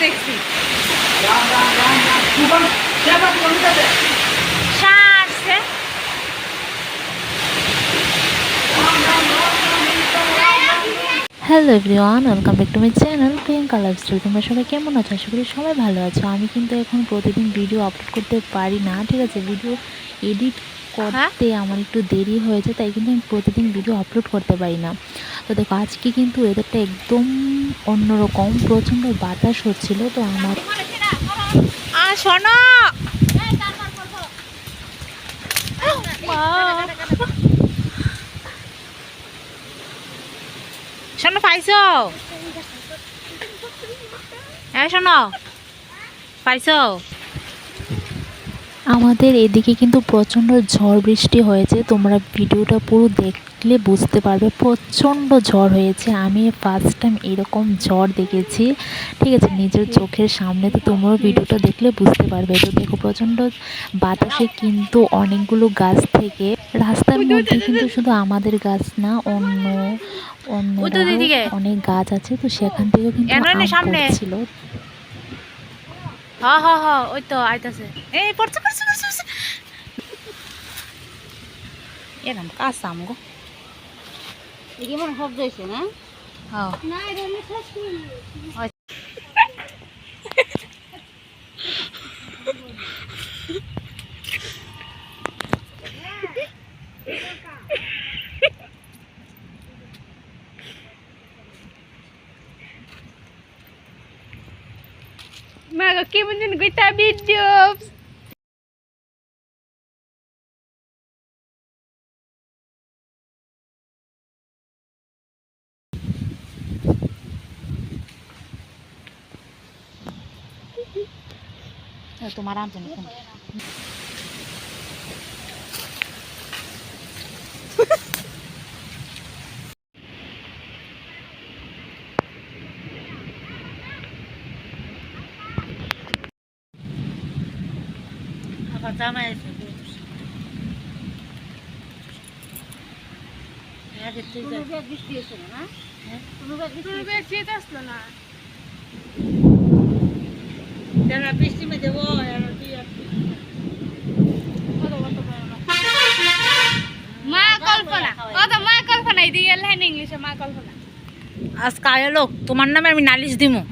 দেখছি hello everyone, welcome back to my channel Priyanka lifestyle. তোমরা সবাই কেমন আছো? আশা করি সবাই ভালো আছো। আমি কিন্তু এখন প্রতিদিন ভিডিও আপলোড করতে পারি না, ঠিক আছে? ভিডিও এডিট করতে আমার একটু দেরি হয়েছে, তাই কিন্তু আমি প্রতিদিন ভিডিও আপলোড করতে পারি না। তো দেখো, আজকে কিন্তু ওয়েদারটা একদম অন্যরকম, প্রচণ্ড বাতাস হচ্ছিল। তো আমার শোনো শোনো পাইছো? হ্যাঁ শোনো পাইছো? আমাদের এদিকে কিন্তু প্রচণ্ড ঝড় বৃষ্টি হয়েছে। তোমরা ভিডিওটা পুরো দেখলে বুঝতে পারবে, প্রচণ্ড ঝড় হয়েছে। আমি ফার্স্ট টাইম এরকম ঝড় দেখেছি, ঠিক আছে, নিজের চোখের সামনে। তো তোমরাও ভিডিওটা দেখলে বুঝতে পারবে। তো দেখো, প্রচণ্ড বাতাসে কিন্তু অনেকগুলো গাছ থেকে, রাস্তার মধ্যে কিন্তু শুধু আমাদের গাছ না, অন্যরাও অনেক গাছ আছে। তো সেখান থেকেও কিন্তু আম পড়ছিল। হ্যাঁ ওই তো আইতাছে। এই পড়ছে পড়ছে পড়ছে পড়ছে এরকম কাঁচা আম গো। এদিকে মনে শব্দ হয়েছে না? হ্যাঁ না এটা আমি খাচ্ছি। Mga kimun gue tabi jobs. তোমার আম জানি কোন আবার জামাই আছে। বৃষ্টি হয়েছে না? যারা বৃষ্টি মে দেবো মা কল্পনা কত মা কল্পনা এই দিয়ে লেন ইংলিশে মা কল্পনা আজকে আয় লোক তোমার নামে আমি নালিশ দিমু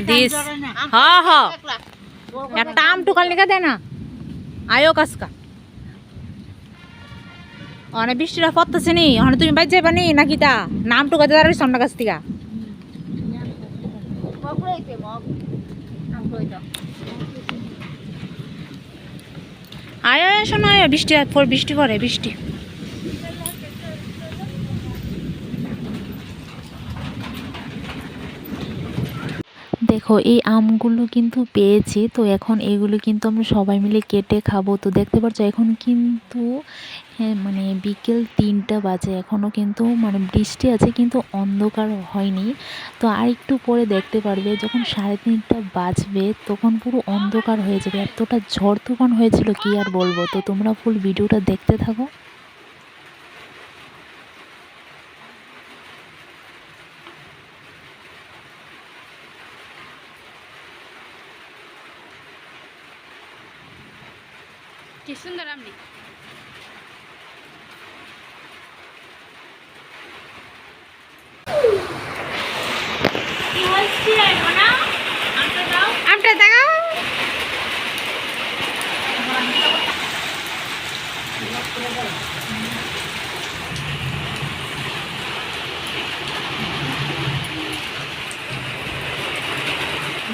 দিস হ্যাঁ হ্যাঁ একটা আম টুকাল লিখা দে না আয়ো কাজকা অনেক বৃষ্টিটা পড়তেছে নি অনেক তুমি বাইর যাইবা নি নাকি তা নাম টুকাতে দাঁড়াই সামনে কাছ থেকে আয় আয় শোনো আয় বৃষ্টি বৃষ্টি পড়ে বৃষ্টি দেখো, এই আমগুলো কিন্তু পেয়েছি। তো এখন এগুলো কিন্তু আমরা সবাই মিলে কেটে খাবো। তো দেখতে পাচ্ছ এখন কিন্তু মানে বিকেল 3টা বাজে, এখনও কিন্তু মানে বৃষ্টি আছে কিন্তু অন্ধকার হয়নি। তো আর একটু পরে দেখতে পারবে যখন 3:30টা বাজবে তখন পুরো অন্ধকার হয়ে যাবে। এতটা ঝড় তুফান হয়েছিল কি আর বলবো। তো তোমরা ফুল ভিডিওটা দেখতে থাকো। কি সুন্দর আমনি আমটা দাও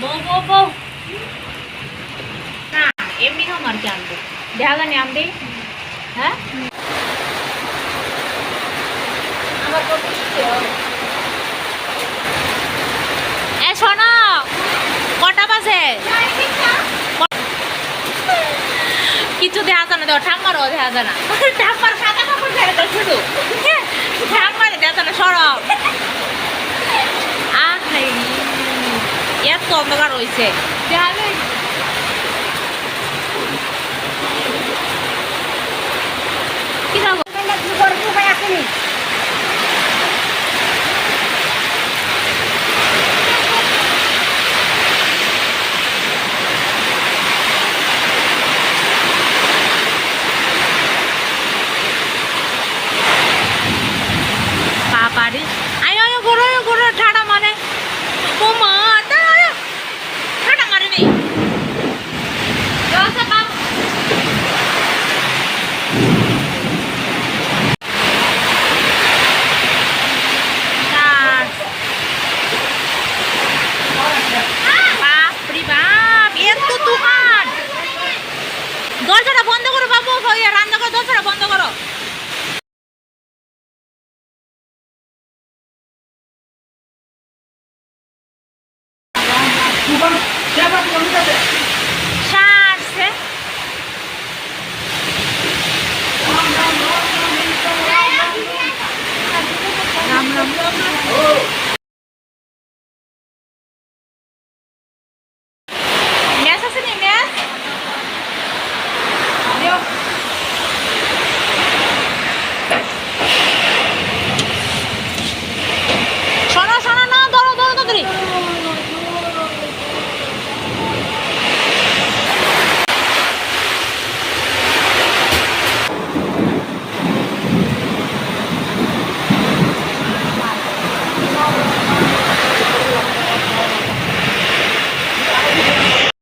বউ না এমনি আমার কি আনবো দেখা জানি আম দিই হ্যাঁ এ শোনো কটা বাজে কিছু দেখা জানা দেওয়া ঠাম্মারও দেখা জানা ঠাম্মার সাদা কাপড় ছেড়ে তো শুধু ঠাম্মার দেখা জানা সরব এত অন্ধকার হয়েছে কি যাবো গাড়ি আয় আয় করো ঠাড়া মানে ও মা ঠাড়া মারে নেই বাপরে বাপ এত তুফান দরজাটা বন্ধ করো বাবু রান্না করে দরজাটা বন্ধ করো Siapa yang